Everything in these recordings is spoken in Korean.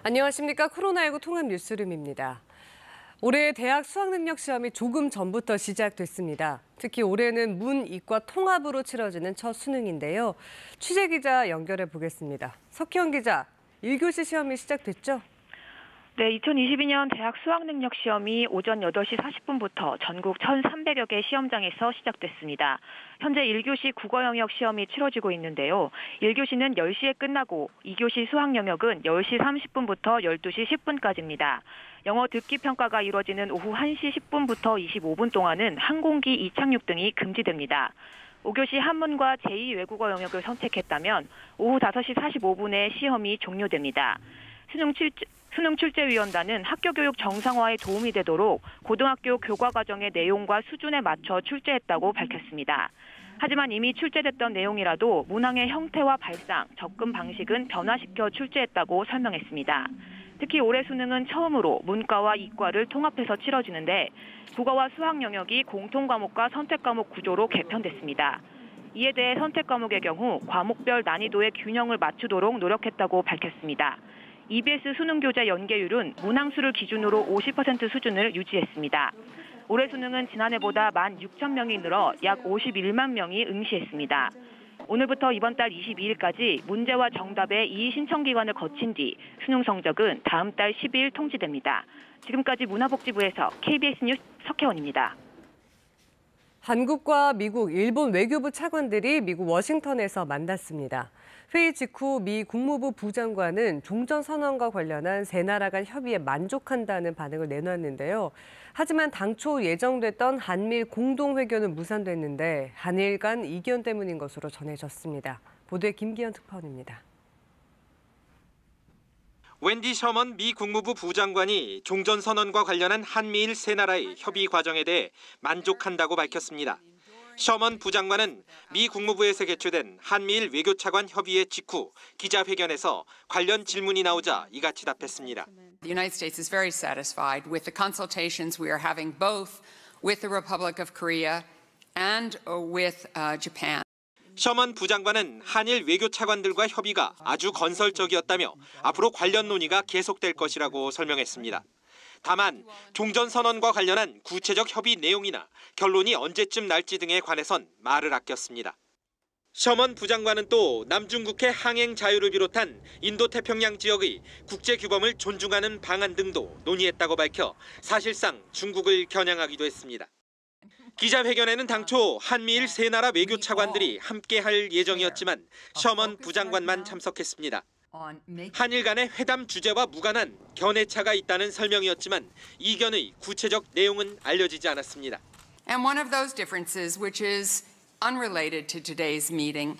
안녕하십니까. 코로나19 통합 뉴스룸입니다. 올해 대학 수학능력 시험이 조금 전부터 시작됐습니다. 특히 올해는 문, 이과 통합으로 치러지는 첫 수능인데요. 취재기자 연결해 보겠습니다. 석희원 기자, 1교시 시험이 시작됐죠? 네, 2022년 대학 수학능력 시험이 오전 8시 40분부터 전국 1,300여 개 시험장에서 시작됐습니다. 현재 1교시 국어 영역 시험이 치러지고 있는데요. 1교시는 10시에 끝나고 2교시 수학 영역은 10시 30분부터 12시 10분까지입니다. 영어 듣기 평가가 이루어지는 오후 1시 10분부터 25분 동안은 항공기 이착륙 등이 금지됩니다. 5교시 한문과 제2 외국어 영역을 선택했다면 오후 5시 45분에 시험이 종료됩니다. 수능출제위원단은 학교교육 정상화에 도움이 되도록 고등학교 교과과정의 내용과 수준에 맞춰 출제했다고 밝혔습니다. 하지만 이미 출제됐던 내용이라도 문항의 형태와 발상, 접근 방식은 변화시켜 출제했다고 설명했습니다. 특히 올해 수능은 처음으로 문과와 이과를 통합해서 치러지는데 국어와 수학 영역이 공통과목과 선택과목 구조로 개편됐습니다. 이에 대해 선택과목의 경우 과목별 난이도의 균형을 맞추도록 노력했다고 밝혔습니다. EBS 수능교재 연계율은 문항수를 기준으로 50% 수준을 유지했습니다. 올해 수능은 지난해보다 16,000명이 늘어 약 51만 명이 응시했습니다. 오늘부터 이번 달 22일까지 문제와 정답의 이의 신청 기간을 거친 뒤 수능 성적은 다음 달 12일 통지됩니다. 지금까지 문화복지부에서 KBS 뉴스 석혜원입니다. 한국과 미국, 일본 외교부 차관들이 미국 워싱턴에서 만났습니다. 회의 직후 미 국무부 부장관은 종전선언과 관련한 세 나라 간 협의에 만족한다는 반응을 내놨는데요. 하지만 당초 예정됐던 한미일 공동회견은 무산됐는데 한일 간 이견 때문인 것으로 전해졌습니다. 보도에 김기현 특파원입니다. 웬디 셔먼 미 국무부 부장관이 종전선언과 관련한 한미일 세 나라의 협의 과정에 대해 만족한다고 밝혔습니다. 셔먼 부장관은 미 국무부에서 개최된 한미일 외교차관 협의회 직후 기자회견에서 관련 질문이 나오자 이같이 답했습니다. The United States is very satisfied with the consultations we are having both with the Republic of Korea and with Japan. 셔먼 부장관은 한일 외교차관들과 협의가 아주 건설적이었다며 앞으로 관련 논의가 계속될 것이라고 설명했습니다. 다만 종전선언과 관련한 구체적 협의 내용이나 결론이 언제쯤 날지 등에 관해선 말을 아꼈습니다. 셔먼 부장관은 또 남중국해 항행 자유를 비롯한 인도태평양 지역의 국제규범을 존중하는 방안 등도 논의했다고 밝혀 사실상 중국을 겨냥하기도 했습니다. 기자회견에는 당초 한미일 세 나라 외교차관들이 함께할 예정이었지만 셔먼 부장관만 참석했습니다. 한일 간의 회담 주제와 무관한 견해차가 있다는 설명이었지만 이견의 구체적 내용은 알려지지 않았습니다. And one of those differences, which is unrelated to today's meeting,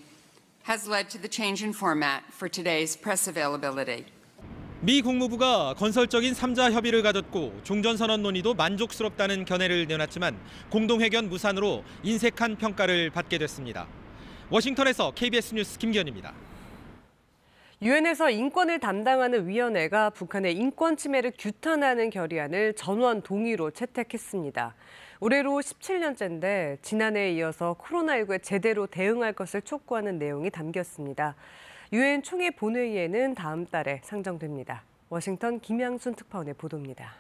has led to the change in format for today's press availability. 미 국무부가 건설적인 3자 협의를 가졌고 종전선언 논의도 만족스럽다는 견해를 내놨지만 공동회견 무산으로 인색한 평가를 받게 됐습니다. 워싱턴에서 KBS 뉴스 김기현입니다. 유엔에서 인권을 담당하는 위원회가 북한의 인권 침해를 규탄하는 결의안을 전원 동의로 채택했습니다. 올해로 17년째인데 지난해에 이어서 코로나19에 제대로 대응할 것을 촉구하는 내용이 담겼습니다. 유엔 총회 본회의에는 다음 달에 상정됩니다. 워싱턴 김양순 특파원의 보도입니다.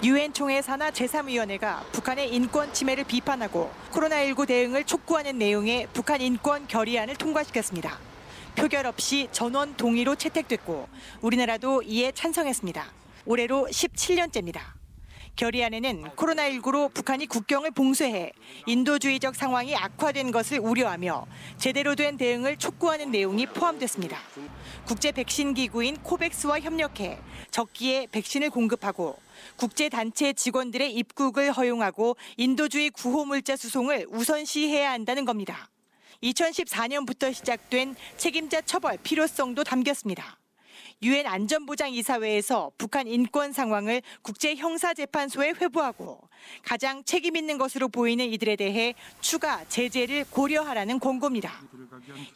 유엔 총회 산하 제3위원회가 북한의 인권 침해를 비판하고 코로나19 대응을 촉구하는 내용의 북한 인권 결의안을 통과시켰습니다. 표결 없이 전원 동의로 채택됐고 우리나라도 이에 찬성했습니다. 올해로 17년째입니다. 결의안에는 코로나19로 북한이 국경을 봉쇄해 인도주의적 상황이 악화된 것을 우려하며 제대로 된 대응을 촉구하는 내용이 포함됐습니다. 국제 백신 기구인 코백스와 협력해 적기에 백신을 공급하고 국제단체 직원들의 입국을 허용하고 인도주의 구호물자 수송을 우선시해야 한다는 겁니다. 2014년부터 시작된 책임자 처벌 필요성도 담겼습니다. 유엔 안전보장이사회에서 북한 인권 상황을 국제형사재판소에 회부하고 가장 책임 있는 것으로 보이는 이들에 대해 추가 제재를 고려하라는 권고입니다.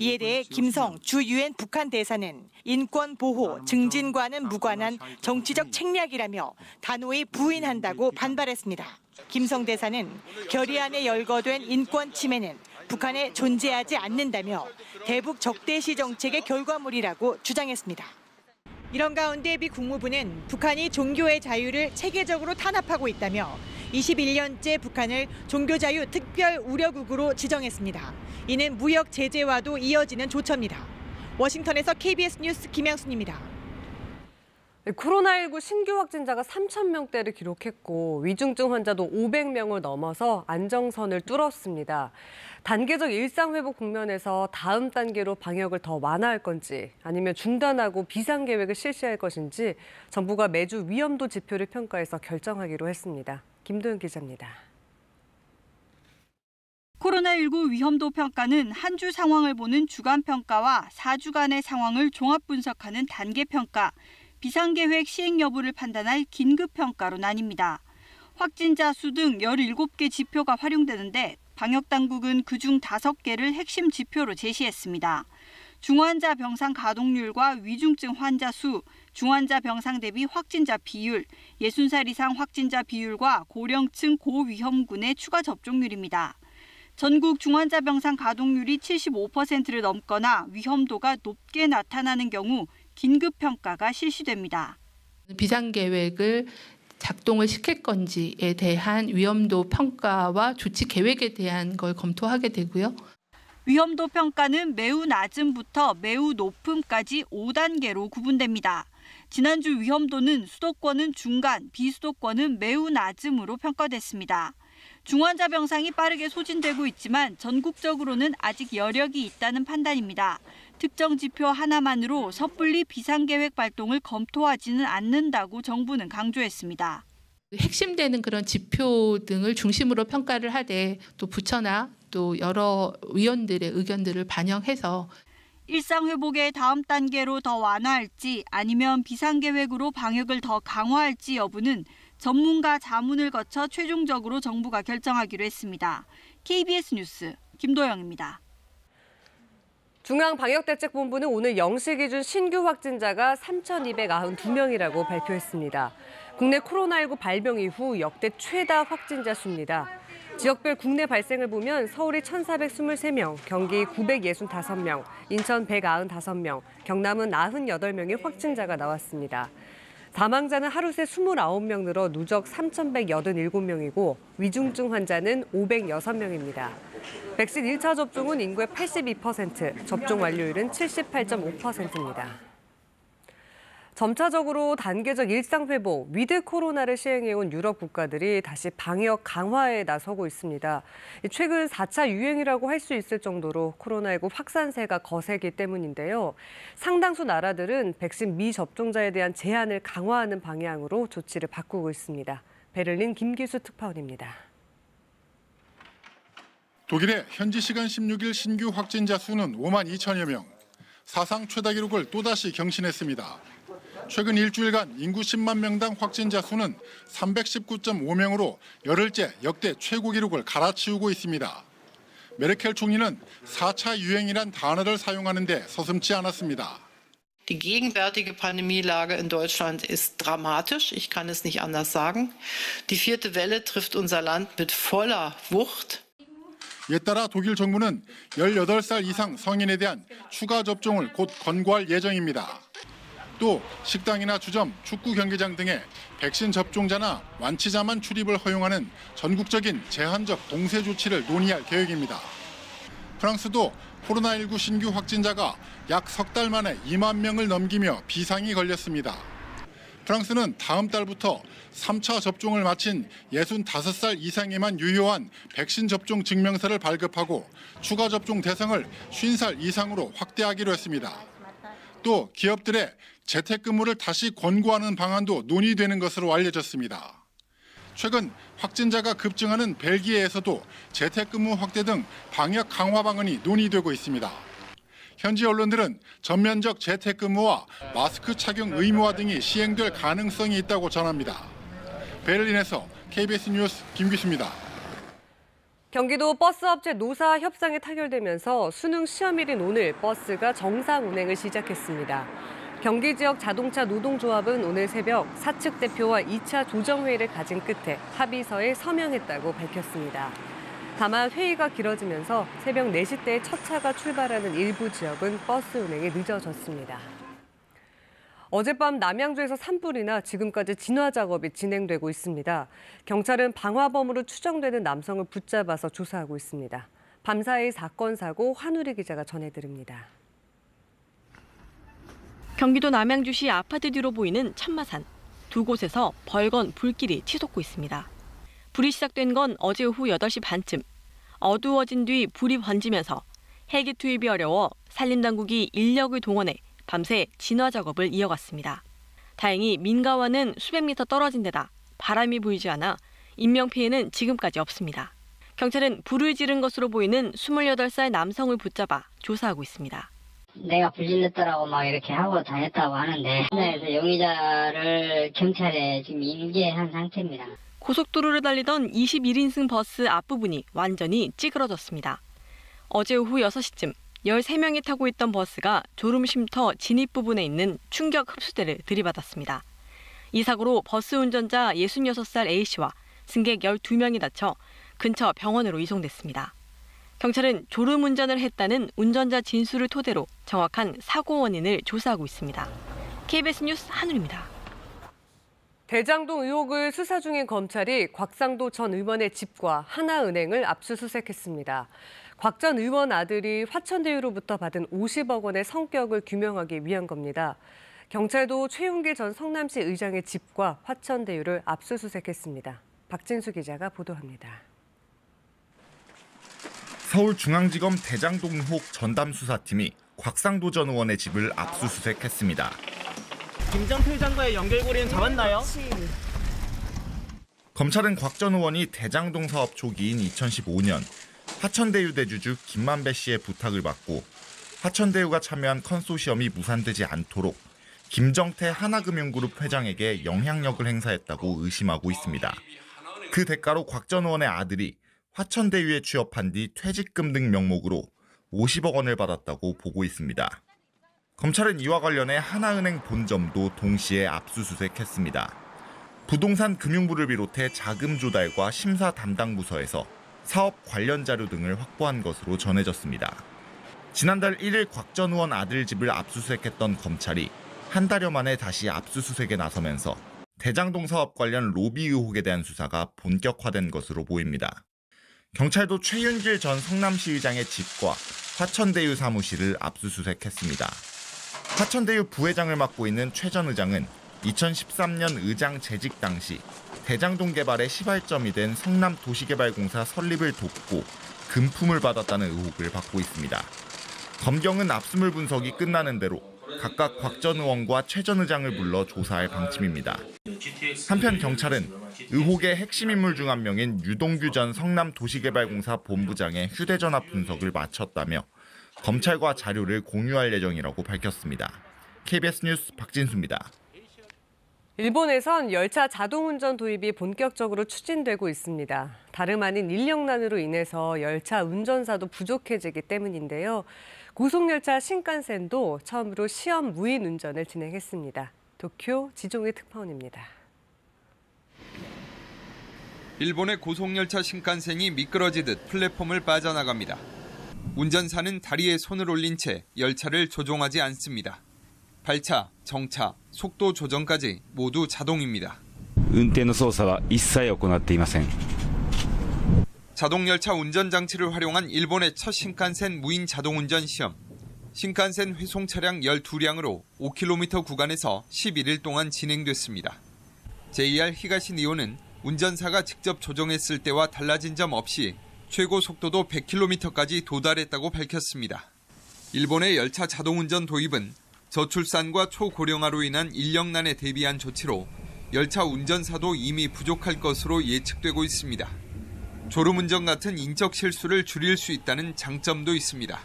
이에 대해 김성 주 유엔 북한 대사는 인권 보호 증진과는 무관한 정치적 책략이라며 단호히 부인한다고 반발했습니다. 김성 대사는 결의안에 열거된 인권 침해는 북한에 존재하지 않는다며 대북 적대시 정책의 결과물이라고 주장했습니다. 이런 가운데 미 국무부는 북한이 종교의 자유를 체계적으로 탄압하고 있다며 21년째 북한을 종교자유 특별 우려국으로 지정했습니다. 이는 무역 제재와도 이어지는 조처입니다. 워싱턴에서 KBS 뉴스 김양순입니다. 코로나19 신규 확진자가 3,000명대를 기록했고 위중증 환자도 500명을 넘어서 안정선을 뚫었습니다. 단계적 일상회복 국면에서 다음 단계로 방역을 더 완화할 건지 아니면 중단하고 비상계획을 실시할 것인지 정부가 매주 위험도 지표를 평가해서 결정하기로 했습니다. 김도영 기자입니다. 코로나19 위험도 평가는 한 주 상황을 보는 주간 평가와 4주간의 상황을 종합 분석하는 단계 평가, 비상계획 시행 여부를 판단할 긴급 평가로 나뉩니다. 확진자 수 등 17개 지표가 활용되는데 방역당국은 그중 5개를 핵심 지표로 제시했습니다. 중환자 병상 가동률과 위중증 환자 수, 중환자 병상 대비 확진자 비율, 60살 이상 확진자 비율과 고령층 고위험군의 추가 접종률입니다. 전국 중환자 병상 가동률이 75%를 넘거나 위험도가 높게 나타나는 경우 긴급 평가가 실시됩니다. 비상계획을 작동을 시킬 건지에 대한 위험도 평가와 조치 계획에 대한 걸 검토하게 되고요. 위험도 평가는 매우 낮음부터 매우 높음까지 5단계로 구분됩니다. 지난주 위험도는 수도권은 중간, 비수도권은 매우 낮음으로 평가됐습니다. 중환자 병상이 빠르게 소진되고 있지만 전국적으로는 아직 여력이 있다는 판단입니다. 특정 지표 하나만으로 섣불리 비상계획 발동을 검토하지는 않는다고 정부는 강조했습니다. 핵심되는 그런 지표 등을 중심으로 평가를 하되 또 부처나 또 여러 위원들의 의견들을 반영해서 일상회복의 다음 단계로 더 완화할지 아니면 비상계획으로 방역을 더 강화할지 여부는 전문가 자문을 거쳐 최종적으로 정부가 결정하기로 했습니다. KBS 뉴스 김도영입니다. 중앙방역대책본부는 오늘 0시 기준 신규 확진자가 3,292명이라고 발표했습니다. 국내 코로나19 발병 이후 역대 최다 확진자 수입니다. 지역별 국내 발생을 보면 서울이 1,423명, 경기 965명, 인천 195명, 경남은 98명의 확진자가 나왔습니다. 사망자는 하루 새 29명 늘어 누적 3,187명이고 위중증 환자는 506명입니다. 백신 1차 접종은 인구의 82%, 접종 완료율은 78.5%입니다. 점차적으로 단계적 일상회복, 위드 코로나를 시행해온 유럽 국가들이 다시 방역 강화에 나서고 있습니다. 최근 4차 유행이라고 할 수 있을 정도로 코로나19 확산세가 거세기 때문인데요. 상당수 나라들은 백신 미접종자에 대한 제한을 강화하는 방향으로 조치를 바꾸고 있습니다. 베를린 김기수 특파원입니다. 독일의 현지 시간 16일 신규 확진자 수는 5만 2천여 명, 사상 최다 기록을 또다시 경신했습니다. 최근 일주일간 인구 10만 명당 확진자 수는 319.5명으로 열흘째 역대 최고 기록을 갈아치우고 있습니다. 메르켈 총리는 4차 유행이란 단어를 사용하는데 서슴지 않았습니다. Die gegenwärtige Pandemielage in Deutschland ist dramatisch, ich kann es nicht anders sagen. Die 4. Welle trifft unser Land mit voller Wucht. 이에 따라 독일 정부는 18살 이상 성인에 대한 추가 접종을 곧 권고할 예정입니다. 또 식당이나 주점, 축구 경기장 등에 백신 접종자나 완치자만 출입을 허용하는 전국적인 제한적 봉쇄 조치를 논의할 계획입니다. 프랑스도 코로나19 신규 확진자가 약 석 달 만에 2만 명을 넘기며 비상이 걸렸습니다. 프랑스는 다음 달부터 3차 접종을 마친 65살 이상에만 유효한 백신 접종 증명서를 발급하고 추가 접종 대상을 50살 이상으로 확대하기로 했습니다. 또 기업들의 재택근무를 다시 권고하는 방안도 논의되는 것으로 알려졌습니다. 최근 확진자가 급증하는 벨기에에서도 재택근무 확대 등 방역 강화 방안이 논의되고 있습니다. 현지 언론들은 전면적 재택근무와 마스크 착용 의무화 등이 시행될 가능성이 있다고 전합니다. 베를린에서 KBS 뉴스 김기수입니다. 경기도 버스업체 노사 협상이 타결되면서 수능 시험일인 오늘 버스가 정상 운행을 시작했습니다. 경기 지역 자동차 노동조합은 오늘 새벽 사측 대표와 2차 조정회의를 가진 끝에 합의서에 서명했다고 밝혔습니다. 다만 회의가 길어지면서 새벽 4시대에 첫 차가 출발하는 일부 지역은 버스 운행이 늦어졌습니다. 어젯밤 남양주에서 산불이 나 지금까지 진화 작업이 진행되고 있습니다. 경찰은 방화범으로 추정되는 남성을 붙잡아서 조사하고 있습니다. 밤사이 사건 사고 환우리 기자가 전해드립니다. 경기도 남양주시 아파트 뒤로 보이는 참마산. 두 곳에서 벌건 불길이 치솟고 있습니다. 불이 시작된 건 어제 오후 8시 반쯤. 어두워진 뒤 불이 번지면서 헬기 투입이 어려워 산림당국이 인력을 동원해 밤새 진화 작업을 이어갔습니다. 다행히 민가와는 수백 미터 떨어진 데다 바람이 불지 않아 인명피해는 지금까지 없습니다. 경찰은 불을 지른 것으로 보이는 28살 남성을 붙잡아 조사하고 있습니다. 내가 불질렀더라고 막 이렇게 하고 다녔다고 하는데 그래서 용의자를 경찰에 지금 인계한 상태입니다. 고속도로를 달리던 21인승 버스 앞부분이 완전히 찌그러졌습니다. 어제 오후 6시쯤 13명이 타고 있던 버스가 졸음쉼터 진입 부분에 있는 충격 흡수대를 들이받았습니다. 이 사고로 버스 운전자 66살 A씨와 승객 12명이 다쳐 근처 병원으로 이송됐습니다. 경찰은 졸음 운전을 했다는 운전자 진술을 토대로 정확한 사고 원인을 조사하고 있습니다. KBS 뉴스 한울입니다. 대장동 의혹을 수사 중인 검찰이 곽상도 전 의원의 집과 하나은행을 압수수색했습니다. 곽 전 의원 아들이 화천대유로부터 받은 50억 원의 성격을 규명하기 위한 겁니다. 경찰도 최윤길 전 성남시 의장의 집과 화천대유를 압수수색했습니다. 박진수 기자가 보도합니다. 서울중앙지검 대장동 의혹 전담수사팀이 곽상도 전 의원의 집을 압수수색했습니다. 김 전 필장과의 연결고리는 잡았나요? 검찰은 곽 전 의원이 대장동 사업 초기인 2015년 화천대유 대주주 김만배 씨의 부탁을 받고 화천대유가 참여한 컨소시엄이 무산되지 않도록 김정태 하나금융그룹 회장에게 영향력을 행사했다고 의심하고 있습니다. 그 대가로 곽 전 의원의 아들이 화천대유에 취업한 뒤 퇴직금 등 명목으로 50억 원을 받았다고 보고 있습니다. 검찰은 이와 관련해 하나은행 본점도 동시에 압수수색했습니다. 부동산 금융부를 비롯해 자금 조달과 심사 담당 부서에서 사업 관련 자료 등을 확보한 것으로 전해졌습니다. 지난달 1일 곽 전 의원 아들 집을 압수수색했던 검찰이 한 달여 만에 다시 압수수색에 나서면서 대장동 사업 관련 로비 의혹에 대한 수사가 본격화된 것으로 보입니다. 경찰도 최윤길 전 성남시 의장의 집과 화천대유 사무실을 압수수색했습니다. 화천대유 부회장을 맡고 있는 최 전 의장은 2013년 의장 재직 당시 대장동 개발의 시발점이 된 성남도시개발공사 설립을 돕고 금품을 받았다는 의혹을 받고 있습니다. 검경은 압수물 분석이 끝나는 대로 각각 곽 전 의원과 최 전 의장을 불러 조사할 방침입니다. 한편 경찰은 의혹의 핵심 인물 중 한 명인 유동규 전 성남도시개발공사 본부장의 휴대전화 분석을 마쳤다며 검찰과 자료를 공유할 예정이라고 밝혔습니다. KBS 뉴스 박진수입니다. 일본에선 열차 자동운전 도입이 본격적으로 추진되고 있습니다. 다름 아닌 인력난으로 인해서 열차 운전사도 부족해지기 때문인데요. 고속열차 신칸센도 처음으로 시험 무인 운전을 진행했습니다. 도쿄 지종희 특파원입니다. 일본의 고속열차 신칸센이 미끄러지듯 플랫폼을 빠져나갑니다. 운전사는 다리에 손을 올린 채 열차를 조종하지 않습니다. 발차, 정차, 속도 조정까지 모두 자동입니다. 운転の操作は一切行っていません. 자동열차 운전장치를 활용한 일본의 첫 신칸센 무인 자동운전 시험. 신칸센 회송 차량 12량으로 5km 구간에서 11일 동안 진행됐습니다. JR 히가시 니온은 운전사가 직접 조정했을 때와 달라진 점 없이 최고 속도도 100km까지 도달했다고 밝혔습니다. 일본의 열차 자동운전 도입은 저출산과 초고령화로 인한 인력난에 대비한 조치로 열차 운전사도 이미 부족할 것으로 예측되고 있습니다. 졸음운전 같은 인적 실수를 줄일 수 있다는 장점도 있습니다.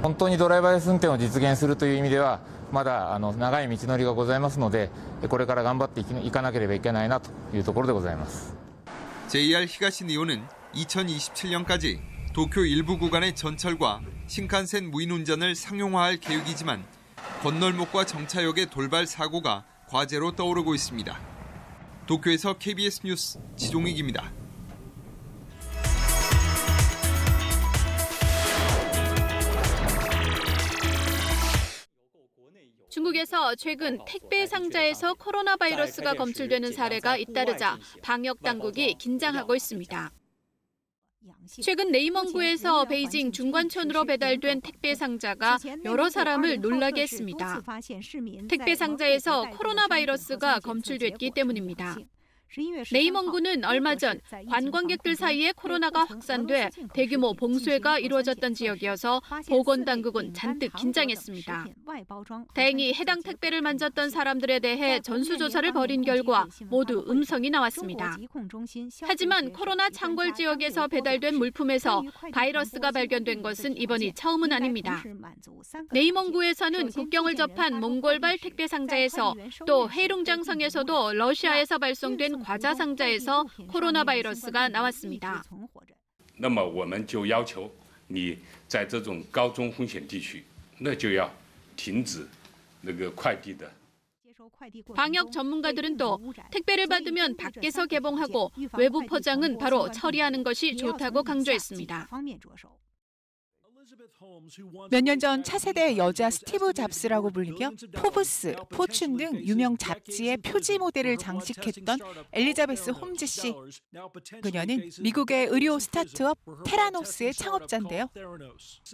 本当にドライバーレス運転を実現するという意味ではまだ長い道のりがございますのでこれから頑張っていかなければいけないなというところでございます. JR 히가시 니온은 2027년까지 도쿄 일부 구간의 전철과 신칸센 무인 운전을 상용화할 계획이지만 건널목과 정차역의 돌발 사고가 과제로 떠오르고 있습니다. 도쿄에서 KBS 뉴스 지종익입니다. 중국의 내일에서 최근 택배 상자에서 코로나 바이러스가 검출되는 사례가 잇따르자 방역 당국이 긴장하고 있습니다. 최근 내이멍구에서 베이징 중관촌으로 배달된 택배 상자가 여러 사람을 놀라게 했습니다. 택배 상자에서 코로나 바이러스가 검출됐기 때문입니다. 내이멍구는 얼마 전 관광객들 사이에 코로나가 확산돼 대규모 봉쇄가 이루어졌던 지역이어서 보건당국은 잔뜩 긴장했습니다. 다행히 해당 택배를 만졌던 사람들에 대해 전수조사를 벌인 결과 모두 음성이 나왔습니다. 하지만 코로나 창궐 지역에서 배달된 물품에서 바이러스가 발견된 것은 이번이 처음은 아닙니다. 내이멍구에서는 국경을 접한 몽골발 택배 상자에서 또 해룽장성에서도 러시아에서 발송된 과자 상자에서 코로나 바이러스가 나왔습니다. 那么我们就要求你在这种高中风险地区，那就要停止那个快递的。 방역 전문가들은 또 택배를 받으면 밖에서 개봉하고 외부 포장은 바로 처리하는 것이 좋다고 강조했습니다. 몇 년 전 차세대 여자 스티브 잡스라고 불리며 포브스, 포춘 등 유명 잡지의 표지 모델을 장식했던 엘리자베스 홈즈 씨. 그녀는 미국의 의료 스타트업 테라노스의 창업자인데요.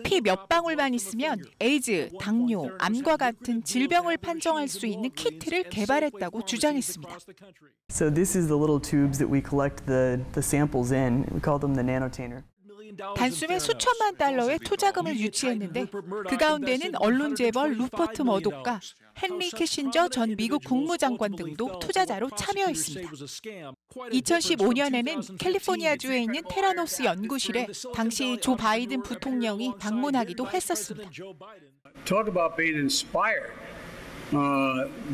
피 몇 방울만 있으면 에이즈, 당뇨, 암과 같은 질병을 판정할 수 있는 키트를 개발했다고 주장했습니다. So this is the little tubes that we collect the samples in. We call them the nanotainer. 단숨에 수천만 달러의 투자금을 유치했는데 그 가운데는 언론 재벌 루퍼트 머독과 헨리 키신저 전 미국 국무장관 등도 투자자로 참여했습니다. 2015년에는 캘리포니아주에 있는 테라노스 연구실에 당시 조 바이든 부통령이 방문하기도 했었습니다. Talk about being inspired.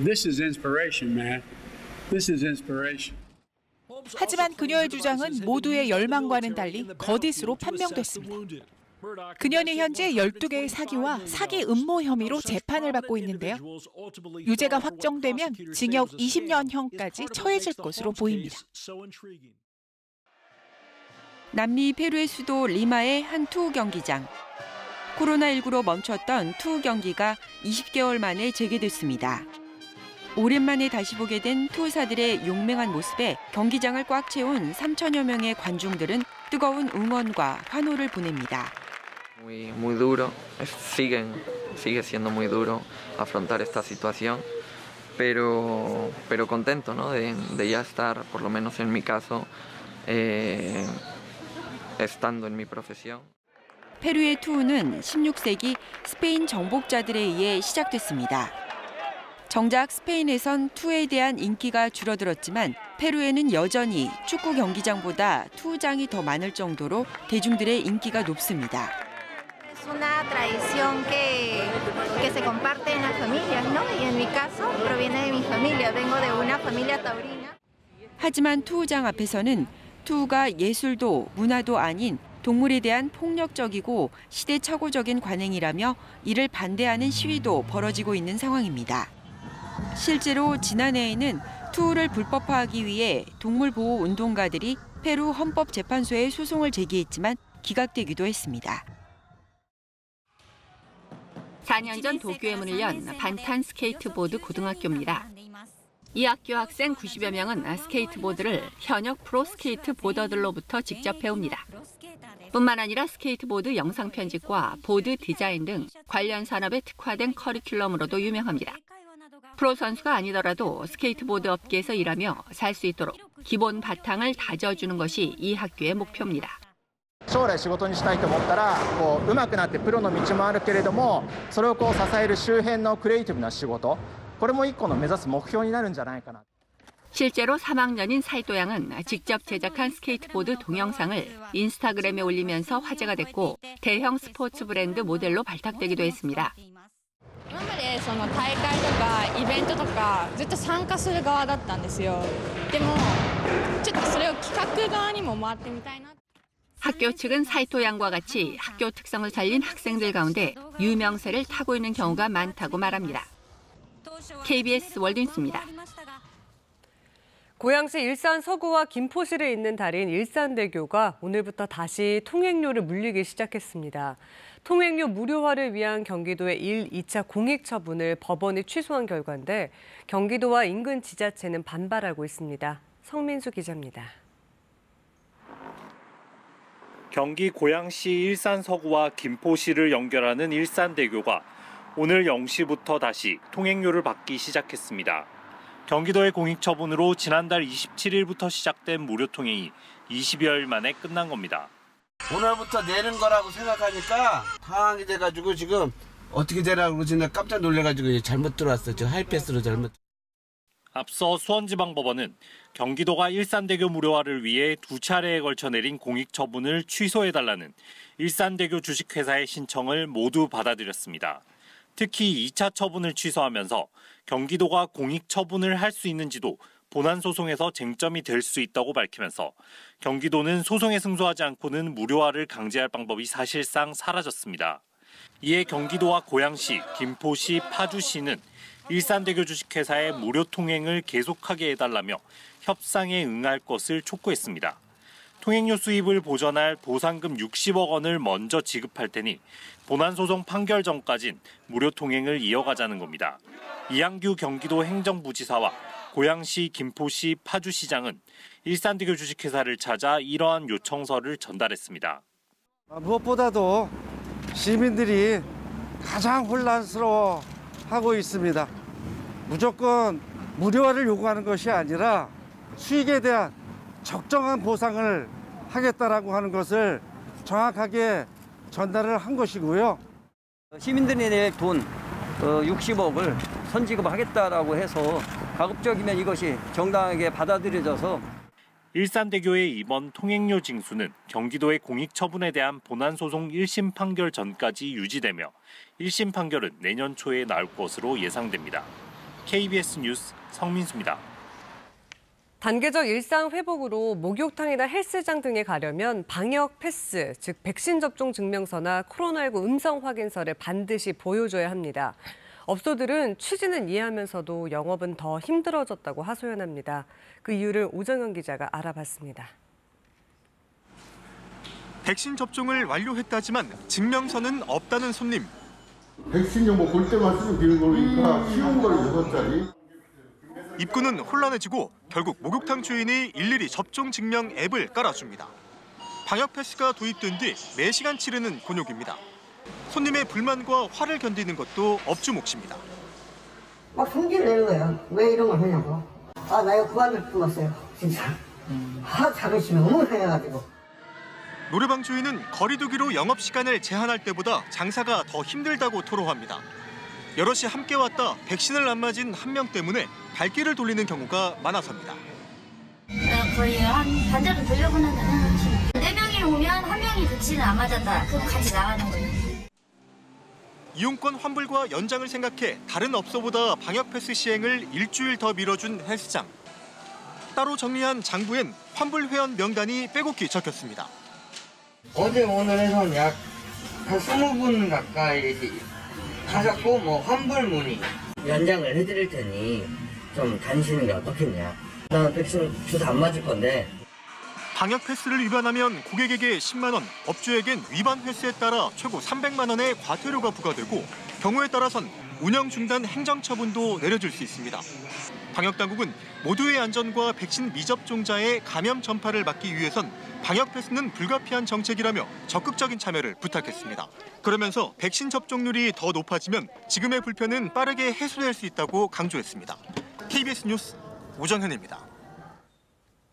This is inspiration, man. This is inspiration. 하지만 그녀의 주장은 모두의 열망과는 달리 거짓으로 판명됐습니다. 그녀는 현재 12개의 사기와 사기 음모 혐의로 재판을 받고 있는데요. 유죄가 확정되면 징역 20년형까지 처해질 것으로 보입니다. 남미 페루의 수도 리마의 한 투우 경기장. 코로나19로 멈췄던 투우 경기가 20개월 만에 재개됐습니다. 오랜만에 다시 보게 된 투우사들의 용맹한 모습에 경기장을 꽉 채운 3천여 명의 관중들은 뜨거운 응원과 환호를 보냅니다. Muy duro, sigue siendo muy duro afrontar esta situación, pero contento, ¿no? de ya estar, por lo menos en mi caso, estando en mi profesión. 페루의 투우는 16세기 스페인 정복자들에 의해 시작됐습니다. 정작 스페인에선 투우에 대한 인기가 줄어들었지만 페루에는 여전히 축구 경기장보다 투우장이 더 많을 정도로 대중들의 인기가 높습니다. Es una tradición que se comparte en las familias, ¿no? Y en mi caso proviene de mi familia. Vengo de una familia taurina. 하지만 투우장 앞에서는 투우가 예술도 문화도 아닌 동물에 대한 폭력적이고 시대착오적인 관행이라며 이를 반대하는 시위도 벌어지고 있는 상황입니다. 실제로 지난해에는 투우를 불법화하기 위해 동물보호운동가들이 페루 헌법재판소에 소송을 제기했지만 기각되기도 했습니다. 4년 전 도쿄에 문을 연 반탄 스케이트보드 고등학교입니다. 이 학교 학생 90여 명은 스케이트보드를 현역 프로스케이트 보더들로부터 직접 배웁니다. 뿐만 아니라 스케이트보드 영상 편집과 보드 디자인 등 관련 산업에 특화된 커리큘럼으로도 유명합니다. 프로 선수가 아니더라도 스케이트보드 업계에서 일하며 살 수 있도록 기본 바탕을 다져주는 것이 이 학교의 목표입니다. 将来仕事にしたいと思ったら上手くなってプロの道もあるけれどもそれを支える周辺のクリエイティブな仕事これも一個の目指す目標になるんじゃないかな. 실제로 3학년인 사이토 양은 직접 제작한 스케이트보드 동영상을 인스타그램에 올리면서 화제가 됐고 대형 스포츠 브랜드 모델로 발탁되기도 했습니다. 今までその大会とかイベントとかずっと参加する側だったんですよ。でもちょっとそれを企画側にも回ってみたいな. 학교 측은 사이토 양과 같이 학교 특성을 살린 학생들 가운데 유명세를 타고 있는 경우가 많다고 말합니다. KBS 월드뉴스입니다. 고양시 일산 서구와 김포시를 잇는 다리인 일산대교가 오늘부터 다시 통행료를 물리기 시작했습니다. 통행료 무료화를 위한 경기도의 1, 2차 공익 처분을 법원이 취소한 결과인데 경기도와 인근 지자체는 반발하고 있습니다. 성민수 기자입니다. 경기 고양시 일산 서구와 김포시를 연결하는 일산대교가 오늘 0시부터 다시 통행료를 받기 시작했습니다. 경기도의 공익처분으로 지난달 27일부터 시작된 무료 통행이 20여일 만에 끝난 겁니다. 오늘부터 내는 거라고 생각하니까 당황이 돼가지고 지금 어떻게 되라고 그러지 깜짝 놀래가지고 잘못 들어왔어요. 저 하이패스로 잘못. 앞서 수원지방법원은 경기도가 일산대교 무료화를 위해 2차례에 걸쳐 내린 공익처분을 취소해달라는 일산대교 주식회사의 신청을 모두 받아들였습니다. 특히 2차 처분을 취소하면서 경기도가 공익처분을 할 수 있는지도 본안소송에서 쟁점이 될 수 있다고 밝히면서 경기도는 소송에 승소하지 않고는 무료화를 강제할 방법이 사실상 사라졌습니다. 이에 경기도와 고양시, 김포시, 파주시는 일산대교 주식회사의 무료 통행을 계속하게 해달라며 협상에 응할 것을 촉구했습니다. 통행료 수입을 보전할 보상금 60억 원을 먼저 지급할 테니 본안소송 판결 전까진 무료 통행을 이어가자는 겁니다. 이양규 경기도 행정부지사와 고양시, 김포시, 파주시장은 일산대교 주식회사를 찾아 이러한 요청서를 전달했습니다. 무엇보다도 시민들이 가장 혼란스러워하고 있습니다. 무조건 무료화를 요구하는 것이 아니라 수익에 대한 적정한 보상을 하겠다라고 하는 것을 정확하게 전달을 한 것이고요. 시민들이 낼 돈 60억을 선지급하겠다라고 해서 가급적이면 이것이 정당하게 받아들여져서 일산대교의 이번 통행료 징수는 경기도의 공익처분에 대한 본안소송 1심 판결 전까지 유지되며 1심 판결은 내년 초에 나올 것으로 예상됩니다. KBS 뉴스 성민수입니다. 단계적 일상 회복으로 목욕탕이나 헬스장 등에 가려면 방역 패스, 즉 백신 접종 증명서나 코로나19 음성 확인서를 반드시 보여줘야 합니다. 업소들은 취지는 이해하면서도 영업은 더 힘들어졌다고 하소연합니다. 그 이유를 오정현 기자가 알아봤습니다. 백신 접종을 완료했다지만 증명서는 없다는 손님. 백신 정보 볼 때만 쓰면 되는 거니까 쉬운 걸 6짜리. 입구는 혼란해지고 결국 목욕탕 주인이 일일이 접종 증명 앱을 깔아줍니다. 방역 패스가 도입된 뒤 매시간 치르는 곤욕입니다. 손님의 불만과 화를 견디는 것도 업주 몫입니다. 막 성질 내는 거야. 왜 이런 걸 하냐고. 나 이거 그만둘 뻔했어요. 진짜. 자존심이 너무 상해가지고. 노래방 주인은 거리두기로 영업시간을 제한할 때보다 장사가 더 힘들다고 토로합니다. 여럿이 함께 왔다 백신을 안 맞은 한 명 때문에 발길을 돌리는 경우가 많아서입니다. 거의 한 반절은 돌려보는 데는 4명이 오면 한 명이 백신을 안 맞았다. 그럼 같이 나가는 거예요. 이용권 환불과 연장을 생각해 다른 업소보다 방역 패스 시행을 일주일 더 미뤄준 헬스장. 따로 정리한 장부엔 환불 회원 명단이 빼곡히 적혔습니다. 어제 오늘 해서 약 한 20분 가까이 하셨고 환불 문의 연장을 해드릴 테니 좀 다니시는 게 어떻겠냐. 나는 백신 주사 안 맞을 건데. 방역 패스를 위반하면 고객에게 10만 원, 업주에겐 위반 횟수에 따라 최고 300만 원의 과태료가 부과되고 경우에 따라선 운영 중단 행정처분도 내려질 수 있습니다. 방역당국은 모두의 안전과 백신 미접종자의 감염 전파를 막기 위해선 방역 패스는 불가피한 정책이라며 적극적인 참여를 부탁했습니다. 그러면서 백신 접종률이 더 높아지면 지금의 불편은 빠르게 해소될 수 있다고 강조했습니다. KBS 뉴스 오정현입니다.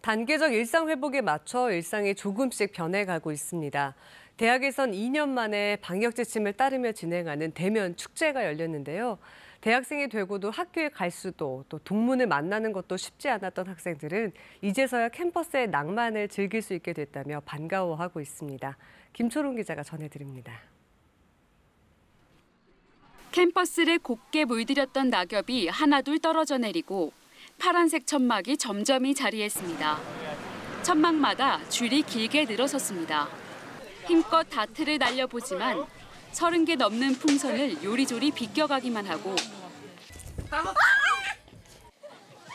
단계적 일상 회복에 맞춰 일상이 조금씩 변해가고 있습니다. 대학에선 2년 만에 방역 지침을 따르며 진행하는 대면 축제가 열렸는데요. 대학생이 되고도 학교에 갈 수도 또 동문을 만나는 것도 쉽지 않았던 학생들은 이제서야 캠퍼스의 낭만을 즐길 수 있게 됐다며 반가워하고 있습니다. 김초롱 기자가 전해드립니다. 캠퍼스를 곱게 물들였던 낙엽이 하나둘 떨어져 내리고 파란색 천막이 점점이 자리했습니다. 천막마다 줄이 길게 늘어섰습니다. 힘껏 다트를 날려보지만 30개 넘는 풍선을 요리조리 비껴가기만 하고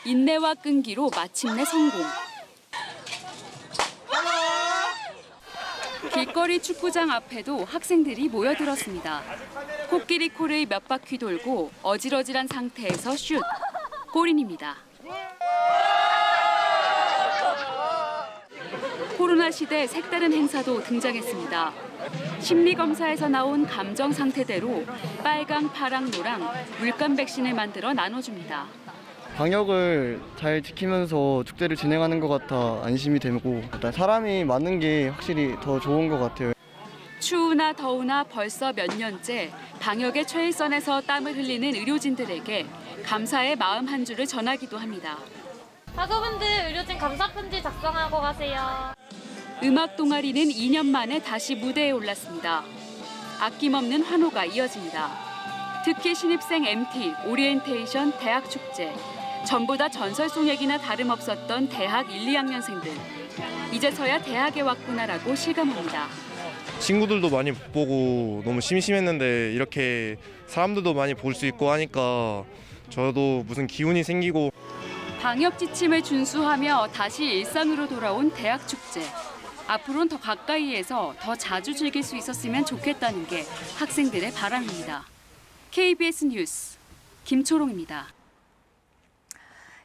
인내와 끈기로 마침내 성공. 길거리 축구장 앞에도 학생들이 모여들었습니다. 코끼리 코를 몇 바퀴 돌고 어질어질한 상태에서 슛. 골인입니다. 코로나 시대 색다른 행사도 등장했습니다. 심리검사에서 나온 감정 상태대로 빨강, 파랑, 노랑 물감 백신을 만들어 나눠줍니다. 방역을 잘 지키면서 축제를 진행하는 것 같아 안심이 되고 일단 사람이 많은 게 확실히 더 좋은 것 같아요. 추우나 더우나 벌써 몇 년째 방역의 최일선에서 땀을 흘리는 의료진들에게 감사의 마음 한 줄을 전하기도 합니다. 학우분들 의료진 감사 편지 작성하고 가세요. 음악 동아리는 2년 만에 다시 무대에 올랐습니다. 아낌없는 환호가 이어집니다. 특히 신입생 MT, 오리엔테이션, 대학 축제, 전부 다 전설송역이나 다름없었던 대학 1, 2학년생들. 이제서야 대학에 왔구나라고 실감합니다. 친구들도 많이 못 보고 너무 심심했는데 이렇게 사람들도 많이 볼 수 있고 하니까 저도 무슨 기운이 생기고. 방역 지침을 준수하며 다시 일상으로 돌아온 대학 축제. 앞으로는 더 가까이에서 더 자주 즐길 수 있었으면 좋겠다는 게 학생들의 바람입니다. KBS 뉴스 김초롱입니다.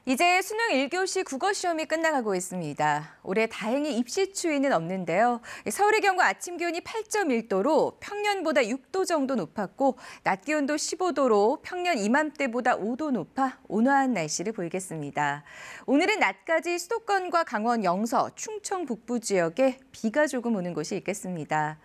이제 수능 1교시 국어시험이 끝나가고 있습니다. 올해 다행히 입시 추위는 없는데요. 서울의 경우 아침 기온이 8.1도로 평년보다 6도 정도 높았고 낮 기온도 15도로 평년 이맘때보다 5도 높아 온화한 날씨를 보이겠습니다. 오늘은 낮까지 수도권과 강원 영서, 충청 북부 지역에 비가 조금 오는 곳이 있겠습니다.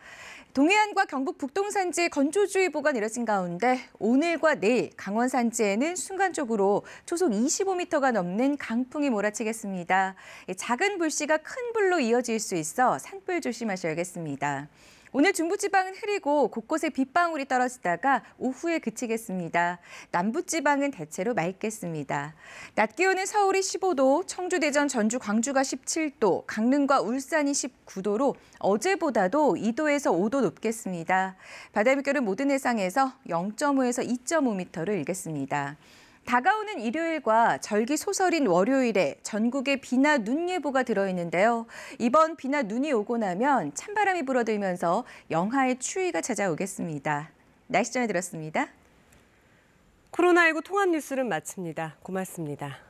동해안과 경북 북동 산지에 건조주의보가 내려진 가운데 오늘과 내일 강원 산지에는 순간적으로 초속 25m가 넘는 강풍이 몰아치겠습니다. 작은 불씨가 큰 불로 이어질 수 있어 산불 조심하셔야겠습니다. 오늘 중부지방은 흐리고 곳곳에 빗방울이 떨어지다가 오후에 그치겠습니다. 남부지방은 대체로 맑겠습니다. 낮 기온은 서울이 15도, 청주, 대전, 전주, 광주가 17도, 강릉과 울산이 19도로 어제보다도 2도에서 5도 높겠습니다. 바다 물결은 모든 해상에서 0.5에서 2.5m를 일겠습니다. 다가오는 일요일과 절기 소설인 월요일에 전국에 비나 눈 예보가 들어있는데요. 이번 비나 눈이 오고 나면 찬바람이 불어들면서 영하의 추위가 찾아오겠습니다. 날씨 전해드렸습니다. 코로나19 통합 뉴스를 마칩니다. 고맙습니다.